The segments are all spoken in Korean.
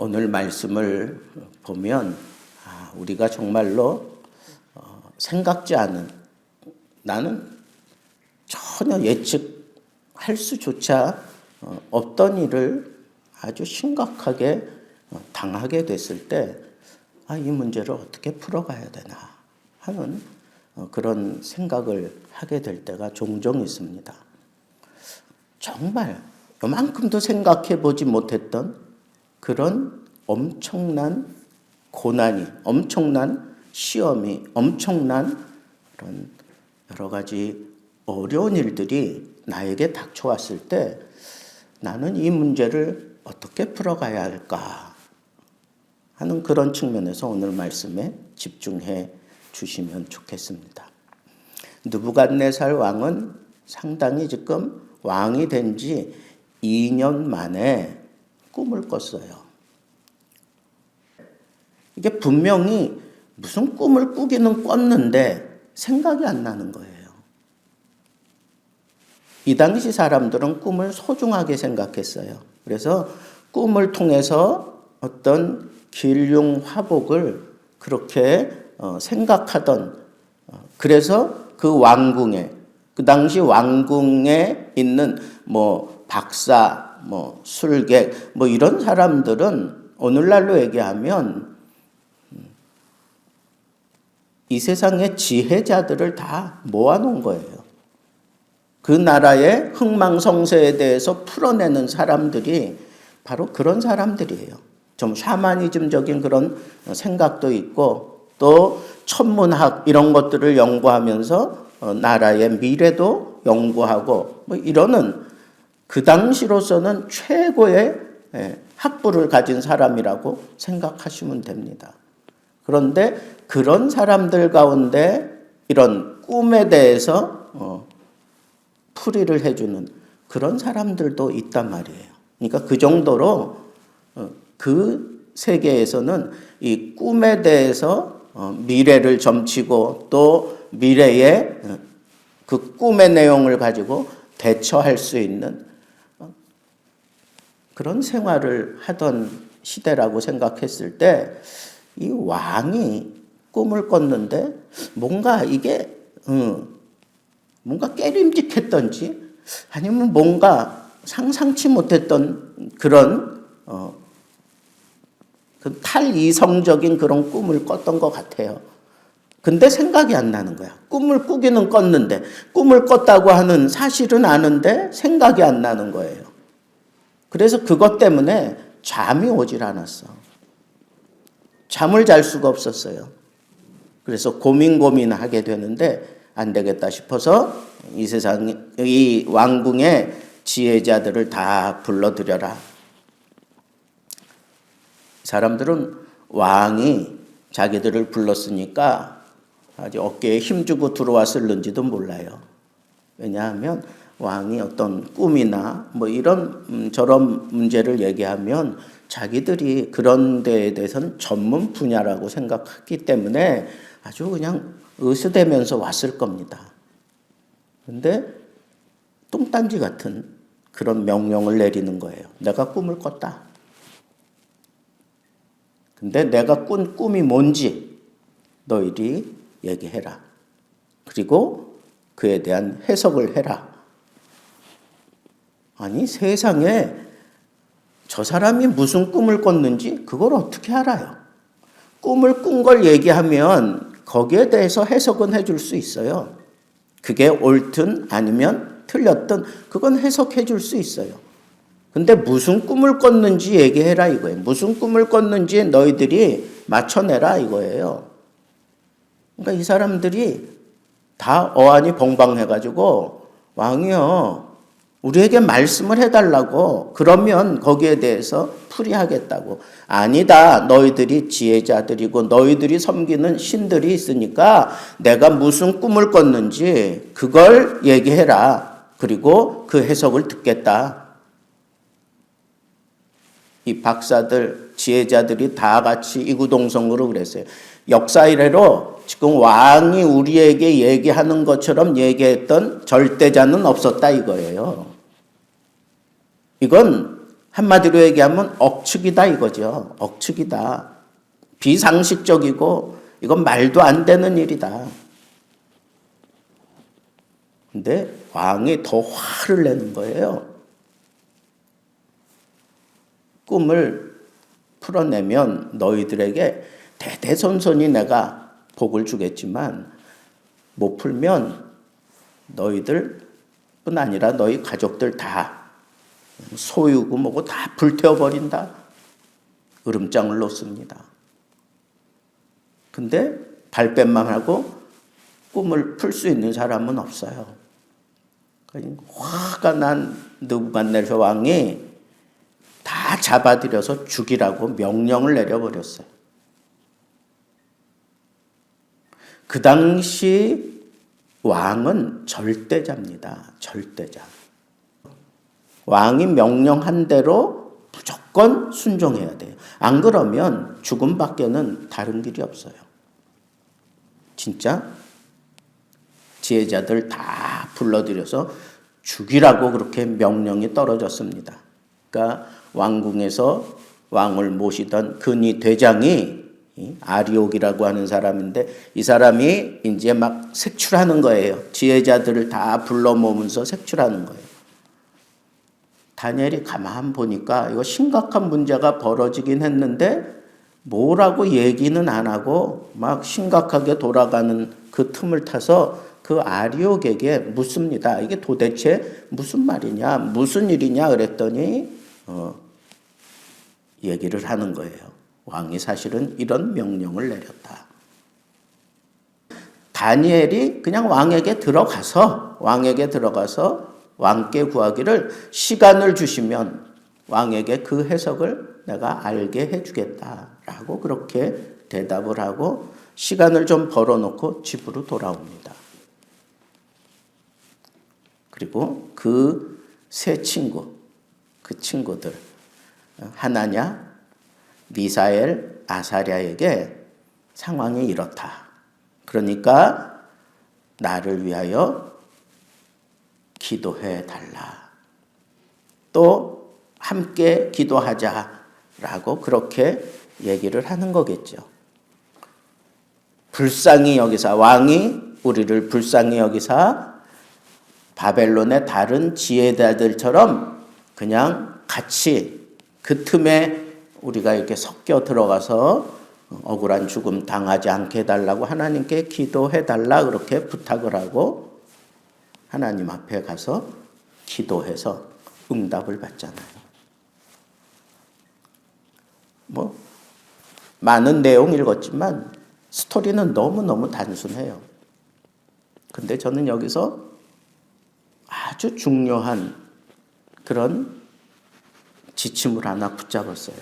오늘 말씀을 보면 우리가 정말로 생각지 않은, 나는 전혀 예측할 수조차 없던 일을 아주 심각하게 당하게 됐을 때 이 문제를 어떻게 풀어가야 되나 하는 그런 생각을 하게 될 때가 종종 있습니다. 정말 요만큼도 생각해 보지 못했던 그런 엄청난 고난이, 엄청난 시험이, 엄청난 그런 여러 가지 어려운 일들이 나에게 닥쳐왔을 때 나는 이 문제를 어떻게 풀어가야 할까 하는 그런 측면에서 오늘 말씀에 집중해 주시면 좋겠습니다. 느부갓네살 왕은 상당히 지금 왕이 된 지 2년 만에 꿈을 꿨어요. 이게 분명히 무슨 꿈을 꾸기는 꿨는데 생각이 안 나는 거예요. 이 당시 사람들은 꿈을 소중하게 생각했어요. 그래서 꿈을 통해서 어떤 길흉화복을 그렇게 생각하던, 그래서 그 왕궁에, 그 당시 왕궁에 있는 박사, 술객, 이런 사람들은 오늘날로 얘기하면 이 세상의 지혜자들을 다 모아놓은 거예요. 그 나라의 흥망성쇠에 대해서 풀어내는 사람들이 바로 그런 사람들이에요. 좀 샤머니즘적인 그런 생각도 있고 또 천문학 이런 것들을 연구하면서 나라의 미래도 연구하고 이러는 그 당시로서는 최고의 학부를 가진 사람이라고 생각하시면 됩니다. 그런데 그런 사람들 가운데 이런 꿈에 대해서 풀이를 해주는 그런 사람들도 있단 말이에요. 그러니까 그 정도로 그 세계에서는 이 꿈에 대해서 미래를 점치고 또 미래의 그 꿈의 내용을 가지고 대처할 수 있는 그런 생활을 하던 시대라고 생각했을 때 이 왕이 꿈을 꿨는데 뭔가 이게 뭔가 깨림직했던지 아니면 뭔가 상상치 못했던 그런 그 탈이성적인 그런 꿈을 꿨던 것 같아요. 근데 생각이 안 나는 거야. 꿈을 꾸기는 꿨는데 꿈을 꿨다고 하는 사실은 아는데 생각이 안 나는 거예요. 그래서 그것 때문에 잠이 오질 않았어. 잠을 잘 수가 없었어요. 그래서 고민하게 되는데 안 되겠다 싶어서 이 왕궁의 지혜자들을 다 불러들여라. 사람들은 왕이 자기들을 불렀으니까 아주 어깨에 힘주고 들어왔을는지도 몰라요. 왜냐하면 왕이 어떤 꿈이나 이런 저런 문제를 얘기하면 자기들이 그런 데에 대해서는 전문 분야라고 생각했기 때문에 아주 그냥 으스대면서 왔을 겁니다. 그런데 똥단지 같은 그런 명령을 내리는 거예요. 내가 꿈을 꿨다. 근데 내가 꾼 꿈이 뭔지 너희들이 얘기해라. 그리고 그에 대한 해석을 해라. 아니, 세상에 저 사람이 무슨 꿈을 꿨는지 그걸 어떻게 알아요? 꿈을 꾼 걸 얘기하면 거기에 대해서 해석은 해줄 수 있어요. 그게 옳든 아니면 틀렸든 그건 해석해 줄 수 있어요. 근데 무슨 꿈을 꿨는지 얘기해라 이거예요. 무슨 꿈을 꿨는지 너희들이 맞춰내라 이거예요. 그러니까 이 사람들이 다 어안이 벙벙해가지고 왕이요, 우리에게 말씀을 해달라고, 그러면 거기에 대해서 풀이하겠다고. 아니다, 너희들이 지혜자들이고 너희들이 섬기는 신들이 있으니까 내가 무슨 꿈을 꿨는지 그걸 얘기해라. 그리고 그 해석을 듣겠다. 이 박사들, 지혜자들이 다 같이 이구동성으로 그랬어요. 역사 이래로 지금 왕이 우리에게 얘기하는 것처럼 얘기했던 절대자는 없었다 이거예요. 이건 한마디로 얘기하면 억측이다 이거죠. 억측이다. 비상식적이고 이건 말도 안 되는 일이다. 근데 왕이 더 화를 내는 거예요. 꿈을 풀어내면 너희들에게 대대손손이 내가 복을 주겠지만 못 풀면 너희들뿐 아니라 너희 가족들 다 소유고 뭐고 다 불태워버린다. 으름장을 놓습니다. 근데 발뺌만 하고 꿈을 풀 수 있는 사람은 없어요. 화가 난 느부갓네살 왕이 다 잡아들여서 죽이라고 명령을 내려버렸어요. 그 당시 왕은 절대자입니다. 절대자. 왕이 명령한 대로 무조건 순종해야 돼요. 안 그러면 죽음밖에는 다른 길이 없어요. 진짜 지혜자들 다 불러들여서 죽이라고 그렇게 명령이 떨어졌습니다. 그러니까 왕궁에서 왕을 모시던 근위 대장이 아리옥이라고 하는 사람인데 이 사람이 이제 막 색출하는 거예요. 지혜자들을 다 불러 모으면서 색출하는 거예요. 다니엘이 가만 보니까 이거 심각한 문제가 벌어지긴 했는데 뭐라고 얘기는 안 하고 막 심각하게 돌아가는 그 틈을 타서 그 아리옥에게 묻습니다. 이게 도대체 무슨 말이냐, 무슨 일이냐 그랬더니 얘기를 하는 거예요. 왕이 사실은 이런 명령을 내렸다. 다니엘이 그냥 왕에게 들어가서 왕께 구하기를 시간을 주시면 왕에게 그 해석을 내가 알게 해주겠다라고 그렇게 대답을 하고 시간을 좀 벌어놓고 집으로 돌아옵니다. 그리고 그 세 친구, 그 친구들 하나냐, 미사엘, 아사랴에게 상황이 이렇다. 그러니까 나를 위하여 기도해 달라. 또 함께 기도하자라고 그렇게 얘기를 하는 거겠죠. 불쌍히 여기사 왕이 우리를 불쌍히 여기사 바벨론의 다른 지혜자들처럼 그냥 같이 그 틈에 우리가 이렇게 섞여 들어가서 억울한 죽음 당하지 않게 해달라고 하나님께 기도해달라 그렇게 부탁을 하고 하나님 앞에 가서 기도해서 응답을 받잖아요. 뭐 많은 내용 읽었지만 스토리는 너무너무 단순해요. 근데 저는 여기서 아주 중요한 그런 지침을 하나 붙잡았어요.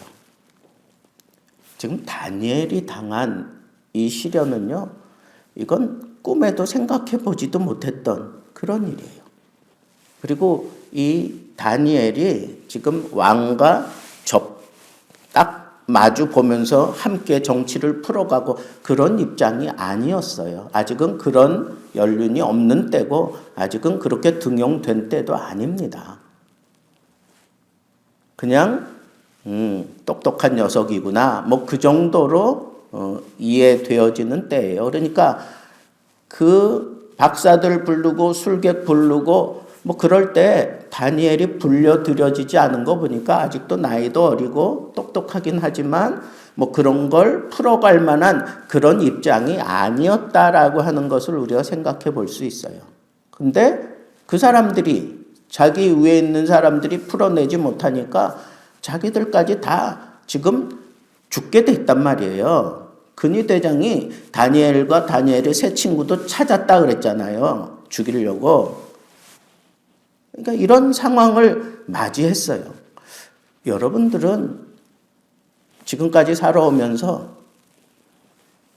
지금 다니엘이 당한 이 시련은요, 이건 꿈에도 생각해 보지도 못했던 그런 일이에요. 그리고 이 다니엘이 지금 왕과 딱 마주 보면서 함께 정치를 풀어가고 그런 입장이 아니었어요. 아직은 그런 연륜이 없는 때고 아직은 그렇게 등용된 때도 아닙니다. 그냥 똑똑한 녀석이구나 뭐 그 정도로 이해되어지는 때예요. 그러니까 그 박사들 부르고 술객 부르고 뭐 그럴 때 다니엘이 불려들여지지 않은 거 보니까 아직도 나이도 어리고 똑똑하긴 하지만 뭐 그런 걸 풀어갈 만한 그런 입장이 아니었다라고 하는 것을 우리가 생각해 볼 수 있어요. 근데 그 사람들이 자기 위에 있는 사람들이 풀어내지 못하니까 자기들까지 다 지금 죽게 됐단 말이에요. 근위대장이 다니엘과 다니엘의 세 친구도 찾았다 그랬잖아요. 죽이려고. 그러니까 이런 상황을 맞이했어요. 여러분들은 지금까지 살아오면서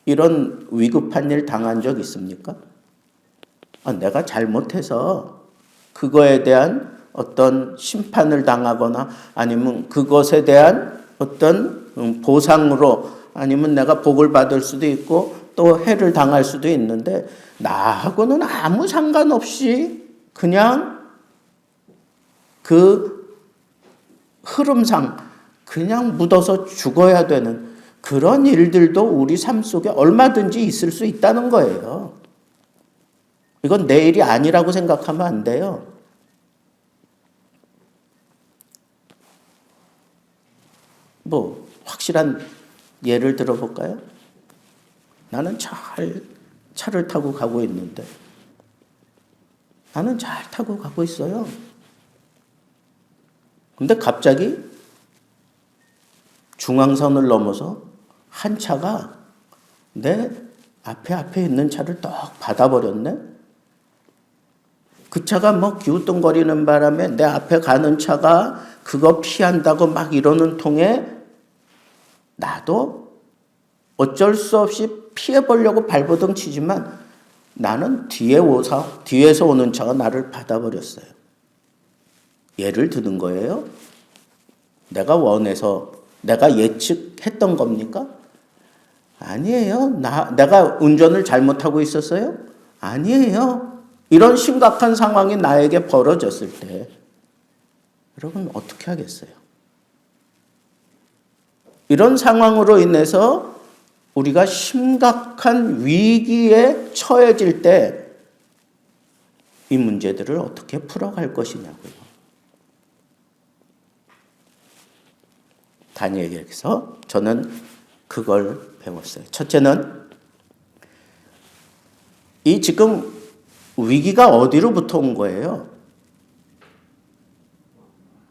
이런 위급한 일 당한 적 있습니까? 내가 잘못해서 그거에 대한 어떤 심판을 당하거나 아니면 그것에 대한 어떤 보상으로 아니면 내가 복을 받을 수도 있고 또 해를 당할 수도 있는데 나하고는 아무 상관없이 그냥 그 흐름상 그냥 묻어서 죽어야 되는 그런 일들도 우리 삶 속에 얼마든지 있을 수 있다는 거예요. 이건 내 일이 아니라고 생각하면 안 돼요. 뭐 확실한 예를 들어볼까요? 나는 차를 타고 가고 있는데 나는 잘 타고 가고 있어요. 근데 갑자기 중앙선을 넘어서 한 차가 내 앞에 있는 차를 떡 받아버렸네? 그 차가 뭐 기우뚱거리는 바람에 내 앞에 가는 차가 그거 피한다고 막 이러는 통에 나도 어쩔 수 없이 피해보려고 발버둥 치지만 나는 뒤에서 오는 차가 나를 받아버렸어요. 예를 드는 거예요. 내가 예측했던 겁니까? 아니에요. 내가 운전을 잘못하고 있었어요? 아니에요. 이런 심각한 상황이 나에게 벌어졌을 때 여러분 어떻게 하겠어요? 이런 상황으로 인해서 우리가 심각한 위기에 처해질 때 이 문제들을 어떻게 풀어갈 것이냐고요. 다니엘에게서 저는 그걸 배웠어요. 첫째는 이 지금 위기가 어디로부터 온 거예요?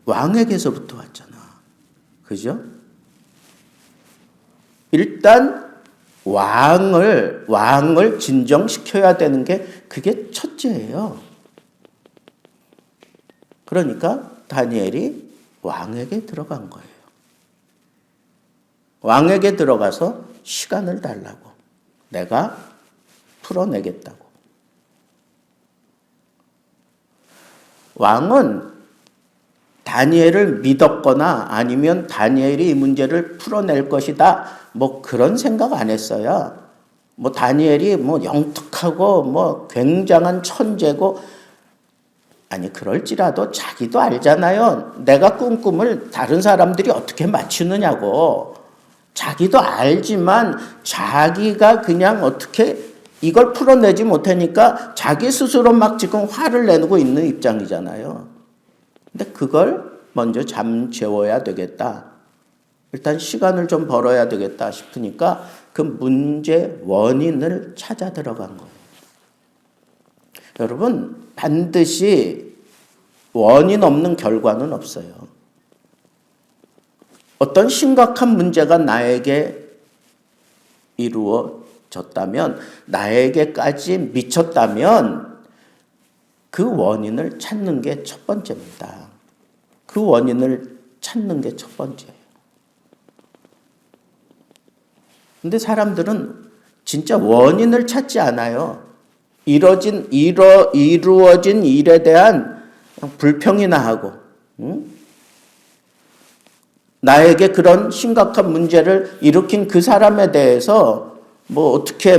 왕에게서부터 왔잖아. 그죠? 일단 왕을 진정시켜야 되는 게 그게 첫째예요. 그러니까 다니엘이 왕에게 들어간 거예요. 왕에게 들어가서 시간을 달라고. 내가 풀어내겠다고. 왕은 다니엘을 믿었거나 아니면 다니엘이 이 문제를 풀어낼 것이다. 뭐 그런 생각 안 했어요. 뭐 다니엘이 뭐 영특하고 뭐 굉장한 천재고 아니 그럴지라도 자기도 알잖아요. 내가 꾼 꿈을 다른 사람들이 어떻게 맞추느냐고. 자기도 알지만 자기가 그냥 어떻게 이걸 풀어내지 못하니까 자기 스스로 막 지금 화를 내고 있는 입장이잖아요. 근데 그걸 먼저 잠재워야 되겠다. 일단 시간을 좀 벌어야 되겠다 싶으니까 그 문제 원인을 찾아 들어간 거예요. 여러분 반드시 원인 없는 결과는 없어요. 어떤 심각한 문제가 나에게 이루어졌다면 나에게까지 미쳤다면 그 원인을 찾는 게 첫 번째입니다. 그 원인을 찾는 게 첫 번째예요. 근데 사람들은 진짜 원인을 찾지 않아요. 이루어진 일에 대한 불평이나 하고, 나에게 그런 심각한 문제를 일으킨 그 사람에 대해서 뭐 어떻게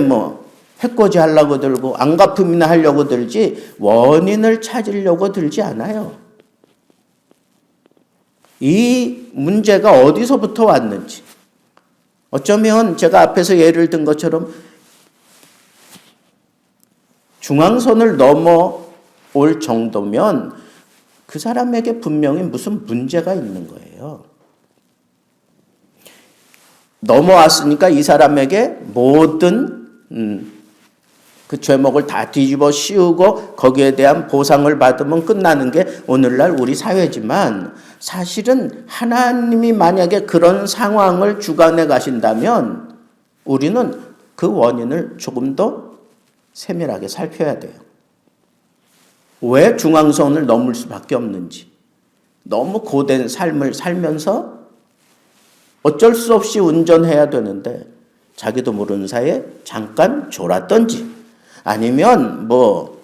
해코지 하려고 들고 안갚음이나 하려고 들지 원인을 찾으려고 들지 않아요. 이 문제가 어디서부터 왔는지. 어쩌면 제가 앞에서 예를 든 것처럼 중앙선을 넘어올 정도면 그 사람에게 분명히 무슨 문제가 있는 거예요. 넘어왔으니까 이 사람에게 모든 그 죄목을 다 뒤집어 씌우고 거기에 대한 보상을 받으면 끝나는 게 오늘날 우리 사회지만 사실은 하나님이 만약에 그런 상황을 주관해 가신다면 우리는 그 원인을 조금 더 세밀하게 살펴야 돼요. 왜 중앙선을 넘을 수밖에 없는지. 너무 고된 삶을 살면서 어쩔 수 없이 운전해야 되는데 자기도 모르는 사이에 잠깐 졸았던지 아니면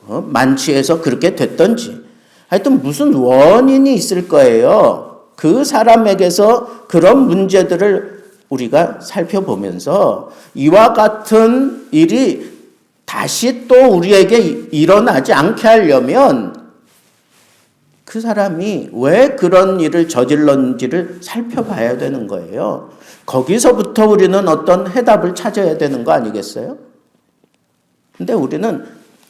만취해서 그렇게 됐던지 하여튼 무슨 원인이 있을 거예요. 그 사람에게서 그런 문제들을 우리가 살펴보면서 이와 같은 일이 다시 또 우리에게 일어나지 않게 하려면 그 사람이 왜 그런 일을 저질렀는지를 살펴봐야 되는 거예요. 거기서부터 우리는 어떤 해답을 찾아야 되는 거 아니겠어요? 근데 우리는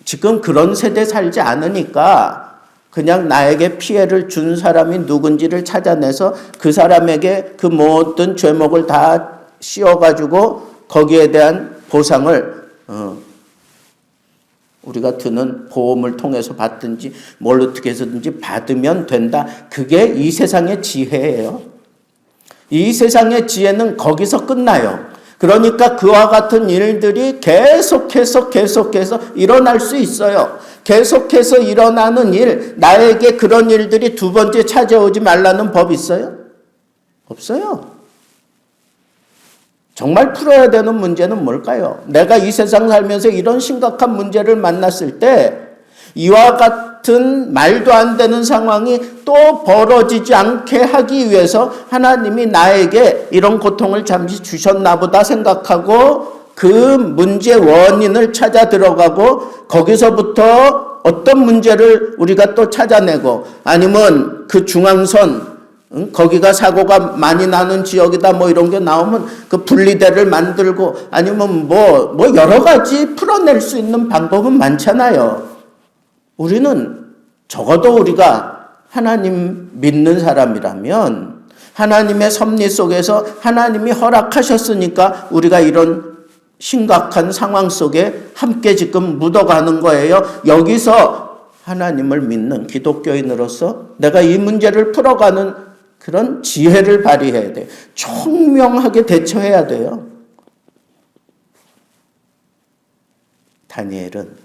지금 그런 세대 살지 않으니까 그냥 나에게 피해를 준 사람이 누군지를 찾아내서 그 사람에게 그 모든 죄목을 다 씌워가지고 거기에 대한 보상을 우리가 드는 보험을 통해서 받든지 뭘 어떻게 해서든지 받으면 된다. 그게 이 세상의 지혜예요. 이 세상의 지혜는 거기서 끝나요. 그러니까 그와 같은 일들이 계속해서 일어날 수 있어요. 계속해서 일어나는 일, 나에게 그런 일들이 두 번째 찾아오지 말라는 법 있어요? 없어요. 정말 풀어야 되는 문제는 뭘까요? 내가 이 세상 살면서 이런 심각한 문제를 만났을 때 이와 같은 말도 안 되는 상황이 또 벌어지지 않게 하기 위해서 하나님이 나에게 이런 고통을 잠시 주셨나 보다 생각하고 그 문제의 원인을 찾아 들어가고 거기서부터 어떤 문제를 우리가 또 찾아내고 아니면 그 중앙선 거기가 사고가 많이 나는 지역이다 뭐 이런 게 나오면 그 분리대를 만들고 아니면 뭐 여러 가지 풀어낼 수 있는 방법은 많잖아요. 우리는 적어도 우리가 하나님 믿는 사람이라면 하나님의 섭리 속에서 하나님이 허락하셨으니까 우리가 이런 심각한 상황 속에 함께 지금 묻어가는 거예요. 여기서 하나님을 믿는 기독교인으로서 내가 이 문제를 풀어가는 그런 지혜를 발휘해야 돼요. 총명하게 대처해야 돼요. 다니엘은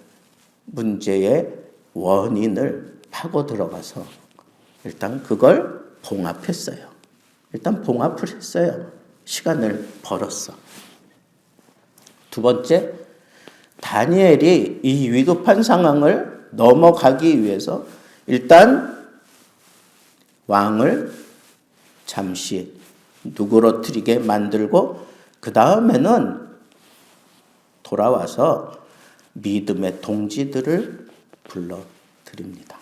문제의 원인을 파고 들어가서 일단 그걸 봉합했어요. 일단 봉합을 했어요. 시간을 벌었어. 두 번째, 다니엘이 이 위급한 상황을 넘어가기 위해서 일단 왕을 잠시 누그러뜨리게 만들고 그 다음에는 돌아와서 믿음의 동지들을 불러드립니다.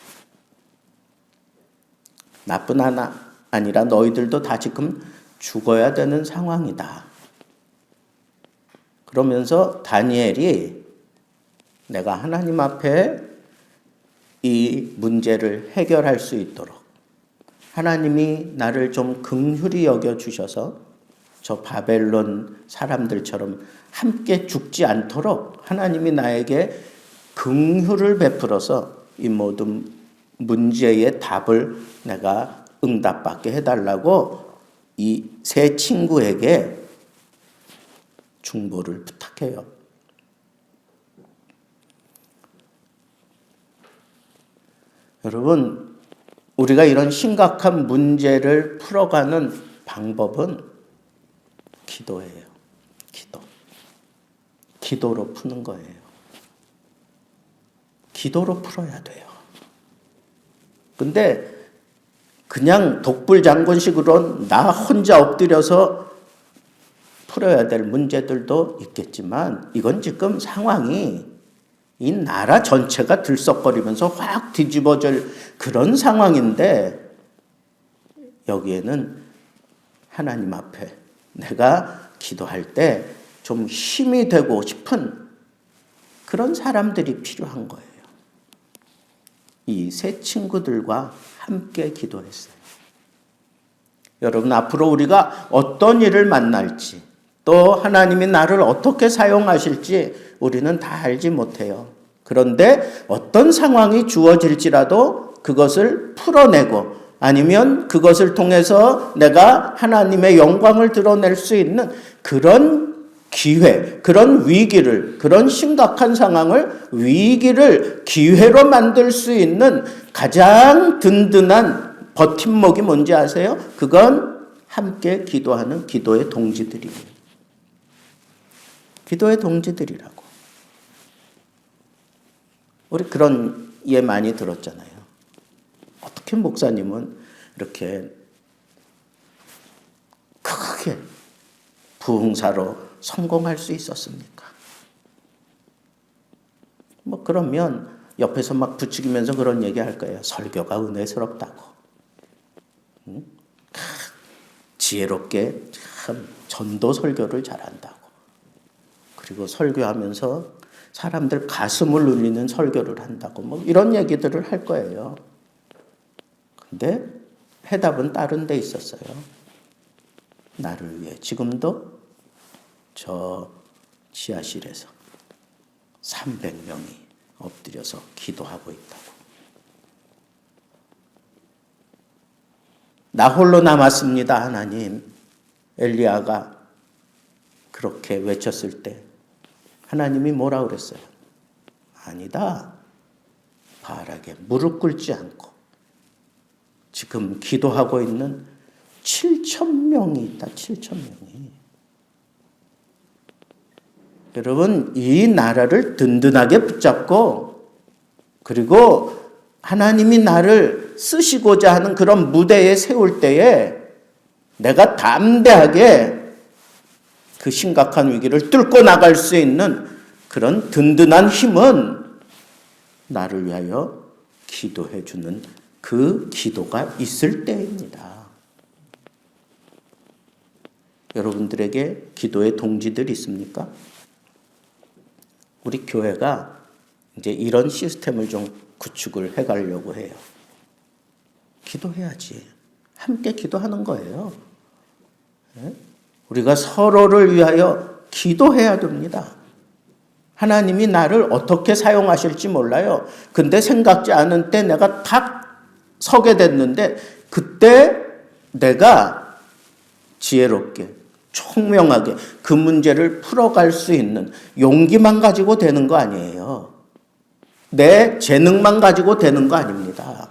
나뿐 아니라 너희들도 다 지금 죽어야 되는 상황이다. 그러면서 다니엘이 내가 하나님 앞에 이 문제를 해결할 수 있도록 하나님이 나를 좀 긍휼히 여겨주셔서 저 바벨론 사람들처럼 함께 죽지 않도록 하나님이 나에게 긍휼을 베풀어서 이 모든 문제의 답을 내가 응답받게 해달라고 이 세 친구에게 중보를 부탁해요. 여러분, 우리가 이런 심각한 문제를 풀어가는 방법은 기도예요. 기도로 푸는 거예요. 기도로 풀어야 돼요. 근데 그냥 독불장군식으로 나 혼자 엎드려서 풀어야 될 문제들도 있겠지만 이건 지금 상황이 이 나라 전체가 들썩거리면서 확 뒤집어질 그런 상황인데 여기에는 하나님 앞에 내가 기도할 때 좀 힘이 되고 싶은 그런 사람들이 필요한 거예요. 이 세 친구들과 함께 기도했어요. 여러분, 앞으로 우리가 어떤 일을 만날지 또 하나님이 나를 어떻게 사용하실지 우리는 다 알지 못해요. 그런데 어떤 상황이 주어질지라도 그것을 풀어내고 아니면 그것을 통해서 내가 하나님의 영광을 드러낼 수 있는 그런 기회, 그런 위기를, 그런 심각한 상황을 위기를 기회로 만들 수 있는 가장 든든한 버팀목이 뭔지 아세요? 그건 함께 기도하는 기도의 동지들이에요. 기도의 동지들이라고. 우리 그런 예 많이 들었잖아요. 어떻게 목사님은 이렇게 크게 부흥사로 성공할 수 있었습니까? 그러면 옆에서 막 부추기면서 그런 얘기 할 거예요. 설교가 은혜스럽다고. 지혜롭게 참 전도 설교를 잘한다고. 그리고 설교하면서 사람들 가슴을 울리는 설교를 한다고. 뭐 이런 얘기들을 할 거예요. 근데 해답은 다른 데 있었어요. 나를 위해 지금도 저 지하실에서 300명이 엎드려서 기도하고 있다고. 나 홀로 남았습니다, 하나님. 엘리야가 그렇게 외쳤을 때 하나님이 뭐라 그랬어요? 아니다. 바알에게 무릎 꿇지 않고 지금 기도하고 있는 7,000명이 있다. 7,000명이. 여러분, 이 나라를 든든하게 붙잡고 그리고 하나님이 나를 쓰시고자 하는 그런 무대에 세울 때에 내가 담대하게 그 심각한 위기를 뚫고 나갈 수 있는 그런 든든한 힘은 나를 위하여 기도해 주는 그 기도가 있을 때입니다. 여러분들에게 기도의 동지들 있습니까? 우리 교회가 이제 이런 시스템을 좀 구축을 해가려고 해요. 기도해야지. 함께 기도하는 거예요. 우리가 서로를 위하여 기도해야 됩니다. 하나님이 나를 어떻게 사용하실지 몰라요. 근데 생각지 않은 때 내가 탁 서게 됐는데 그때 내가 지혜롭게 총명하게 그 문제를 풀어갈 수 있는 용기만 가지고 되는 거 아니에요. 내 재능만 가지고 되는 거 아닙니다.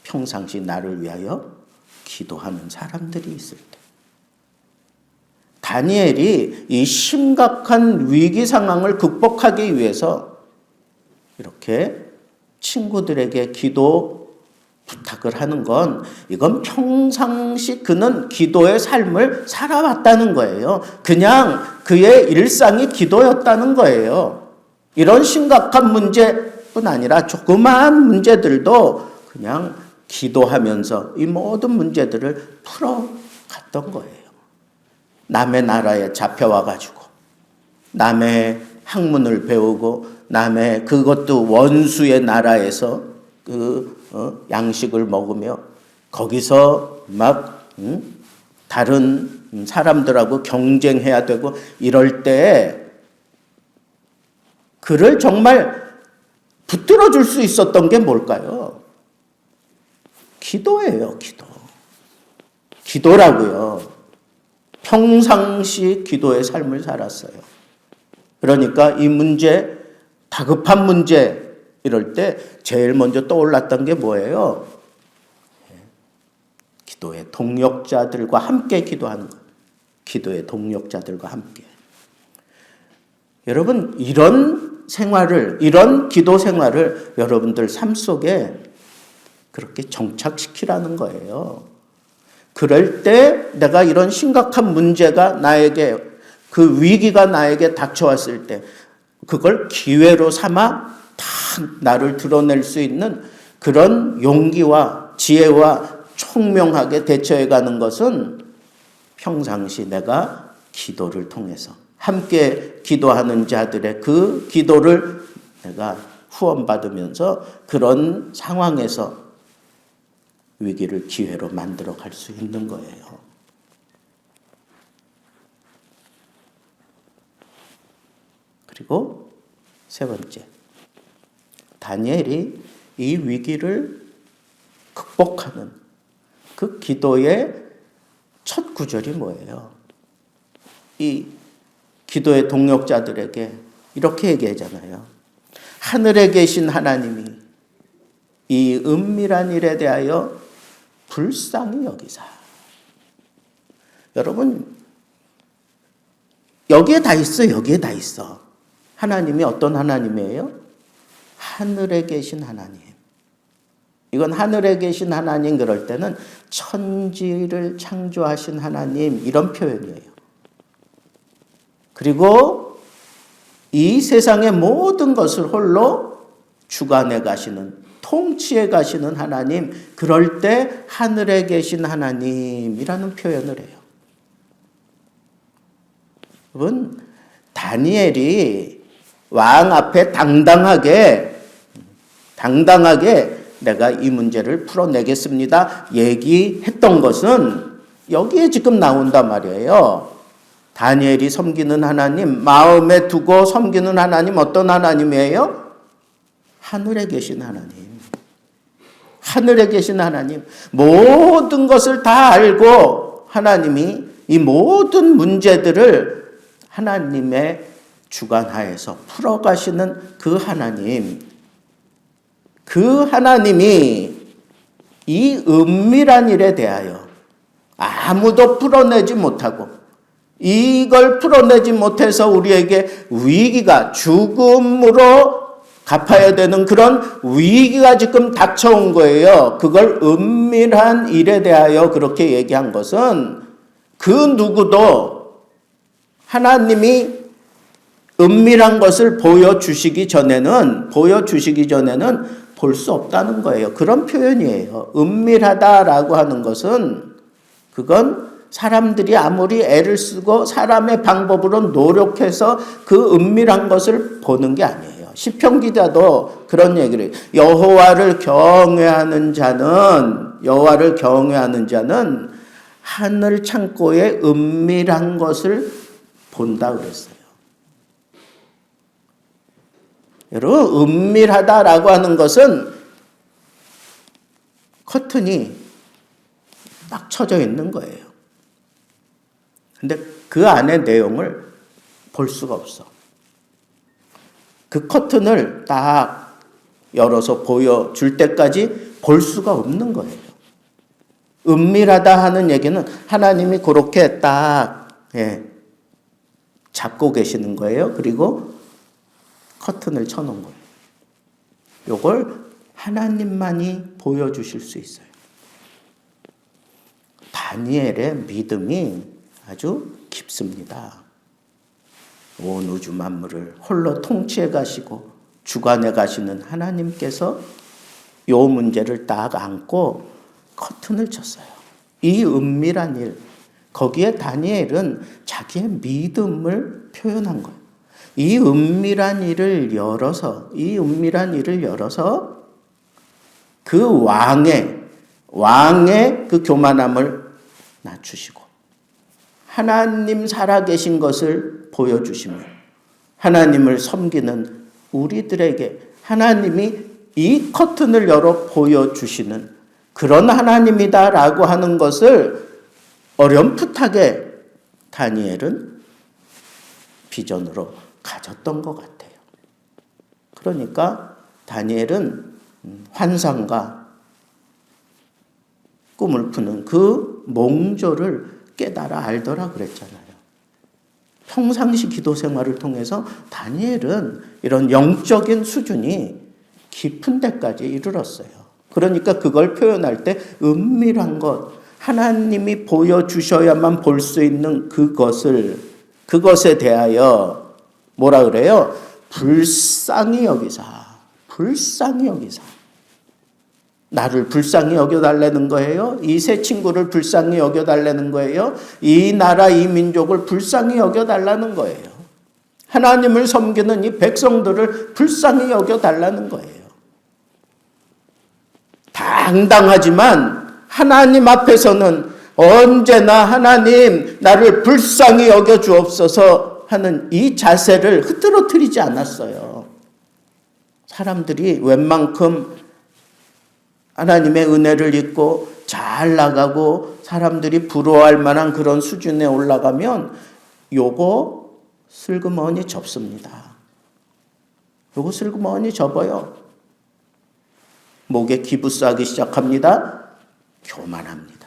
평상시 나를 위하여 기도하는 사람들이 있을 때. 다니엘이 이 심각한 위기 상황을 극복하기 위해서 이렇게 친구들에게 기도 부탁을 하는 건 이건 평상시 그는 기도의 삶을 살아왔다는 거예요. 그냥 그의 일상이 기도였다는 거예요. 이런 심각한 문제뿐 아니라 조그마한 문제들도 그냥 기도하면서 이 모든 문제들을 풀어갔던 거예요. 남의 나라에 잡혀와가지고 남의 학문을 배우고 남의 그것도 원수의 나라에서 양식을 먹으며 거기서 막 다른 사람들하고 경쟁해야 되고 이럴 때 그를 정말 붙들어 줄 수 있었던 게 뭘까요? 기도예요, 기도. 기도라고요. 평상시 기도의 삶을 살았어요. 그러니까 이 문제, 다급한 문제 이럴 때 제일 먼저 떠올랐던 게 뭐예요? 기도의 동력자들과 함께 기도하는 것. 기도의 동력자들과 함께. 여러분, 이런 생활을, 이런 기도 생활을 여러분들 삶 속에 그렇게 정착시키라는 거예요. 그럴 때 내가 이런 심각한 문제가 나에게, 그 위기가 나에게 닥쳐왔을 때 그걸 기회로 삼아 다 나를 드러낼 수 있는 그런 용기와 지혜와 총명하게 대처해가는 것은 평상시 내가 기도를 통해서 함께 기도하는 자들의 그 기도를 내가 후원받으면서 그런 상황에서 위기를 기회로 만들어 갈 수 있는 거예요. 그리고 세 번째, 다니엘이 이 위기를 극복하는 그 기도의 첫 구절이 뭐예요? 이 기도의 동력자들에게 이렇게 얘기하잖아요. 하늘에 계신 하나님이 이 은밀한 일에 대하여 불쌍히 여기사. 여러분, 여기에 다 있어, 여기에 다 있어. 하나님이 어떤 하나님이에요? 하늘에 계신 하나님. 이건 하늘에 계신 하나님 그럴 때는 천지를 창조하신 하나님 이런 표현이에요. 그리고 이 세상의 모든 것을 홀로 주관해 가시는, 통치해 가시는 하나님, 그럴 때 하늘에 계신 하나님이라는 표현을 해요. 여러분, 다니엘이 왕 앞에 당당하게 내가 이 문제를 풀어내겠습니다 얘기했던 것은 여기에 지금 나온단 말이에요. 다니엘이 섬기는 하나님, 마음에 두고 섬기는 하나님, 어떤 하나님이에요? 하늘에 계신 하나님. 하늘에 계신 하나님. 모든 것을 다 알고 하나님이 이 모든 문제들을 하나님의 주관하에서 풀어가시는 그 하나님. 그 하나님이 이 은밀한 일에 대하여 아무도 풀어내지 못하고, 이걸 풀어내지 못해서 우리에게 위기가, 죽음으로 갚아야 되는 그런 위기가 지금 닥쳐온 거예요. 그걸 은밀한 일에 대하여 그렇게 얘기한 것은 그 누구도 하나님이 은밀한 것을 보여주시기 전에는 볼 수 없다는 거예요. 그런 표현이에요. 은밀하다라고 하는 것은 그건 사람들이 아무리 애를 쓰고 사람의 방법으로 노력해서 그 은밀한 것을 보는 게 아니에요. 시편 기자도 그런 얘기를 해요. 여호와를 경외하는 자는 하늘 창고의 은밀한 것을 본다 그랬어요. 여러분, 은밀하다라고 하는 것은 커튼이 딱 쳐져 있는 거예요. 근데 그 안의 내용을 볼 수가 없어. 그 커튼을 딱 열어서 보여줄 때까지 볼 수가 없는 거예요. 은밀하다 하는 얘기는 하나님이 그렇게 딱 잡고 계시는 거예요. 그리고 커튼을 쳐놓은 거예요. 이걸 하나님만이 보여주실 수 있어요. 다니엘의 믿음이 아주 깊습니다. 온 우주 만물을 홀로 통치해 가시고 주관해 가시는 하나님께서 이 문제를 딱 안고 커튼을 쳤어요. 이 은밀한 일, 거기에 다니엘은 자기의 믿음을 표현한 거예요. 이 은밀한 일을 열어서 그 왕의 그 교만함을 낮추시고 하나님 살아계신 것을 보여주시며 하나님을 섬기는 우리들에게 하나님이 이 커튼을 열어 보여주시는 그런 하나님이다라고 하는 것을 어렴풋하게 다니엘은 비전으로 가졌던 것 같아요. 그러니까 다니엘은 환상과 꿈을 푸는 그 몽조를 깨달아 알더라 그랬잖아요. 평상시 기도 생활을 통해서 다니엘은 이런 영적인 수준이 깊은 데까지 이르렀어요. 그러니까 그걸 표현할 때 은밀한 것, 하나님이 보여주셔야만 볼 수 있는 그것에 대하여 뭐라 그래요? 불쌍히 여기사. 나를 불쌍히 여겨달라는 거예요? 이 세 친구를 불쌍히 여겨달라는 거예요? 이 나라, 이 민족을 불쌍히 여겨달라는 거예요. 하나님을 섬기는 이 백성들을 불쌍히 여겨달라는 거예요. 당당하지만 하나님 앞에서는 언제나 하나님 나를 불쌍히 여겨주옵소서 하는 이 자세를 흐트러뜨리지 않았어요. 사람들이 웬만큼 하나님의 은혜를 입고 잘 나가고 사람들이 부러워할 만한 그런 수준에 올라가면 요거 슬그머니 접습니다. 요거 슬그머니 접어요. 목에 기부 싸기 시작합니다. 교만합니다.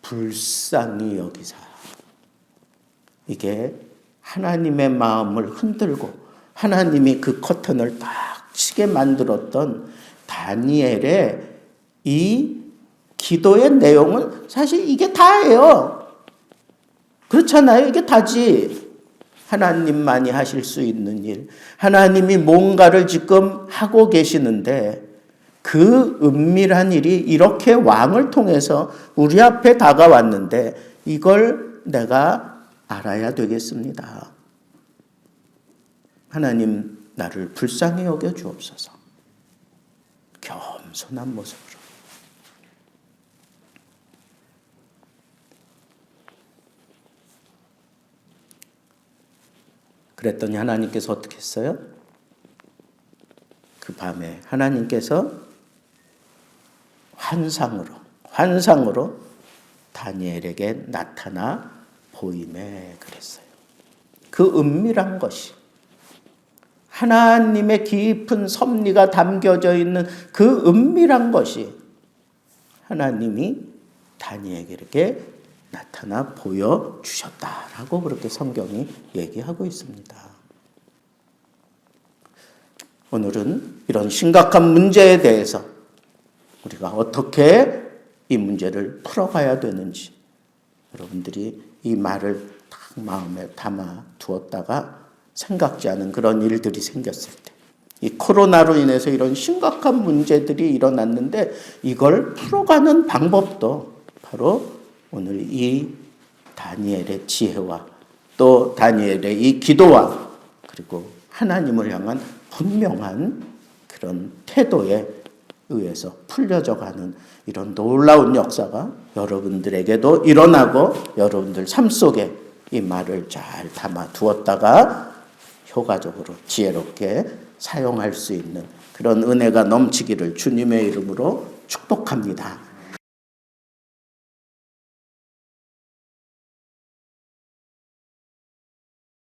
불쌍히 여기사. 이게 하나님의 마음을 흔들고 하나님이 그 커튼을 딱 치게 만들었던 다니엘의 이 기도의 내용은 사실 이게 다예요. 그렇잖아요. 이게 다지. 하나님만이 하실 수 있는 일, 하나님이 뭔가를 지금 하고 계시는데 그 은밀한 일이 이렇게 왕을 통해서 우리 앞에 다가왔는데 이걸 내가 알아야 되겠습니다. 하나님 나를 불쌍히 여겨 주옵소서. 겸손한 모습으로. 그랬더니 하나님께서 어떻게 했어요? 그 밤에 하나님께서 환상으로 다니엘에게 나타나 보임에 그랬어요. 그 은밀한 것이, 하나님의 깊은 섭리가 담겨져 있는 그 은밀한 것이 하나님이 다니엘에게 나타나 보여주셨다라고 그렇게 성경이 얘기하고 있습니다. 오늘은 이런 심각한 문제에 대해서 우리가 어떻게 이 문제를 풀어가야 되는지 여러분들이 이 말을 딱 마음에 담아 두었다가 생각지 않은 그런 일들이 생겼을 때, 이 코로나로 인해서 이런 심각한 문제들이 일어났는데 이걸 풀어가는 방법도 바로 오늘 이 다니엘의 지혜와 또 다니엘의 이 기도와 그리고 하나님을 향한 분명한 그런 태도에 의해서 풀려져 가는 이런 놀라운 역사가 여러분들에게도 일어나고 여러분들 삶 속에 이 말을 잘 담아 두었다가 효과적으로 지혜롭게 사용할 수 있는 그런 은혜가 넘치기를 주님의 이름으로 축복합니다.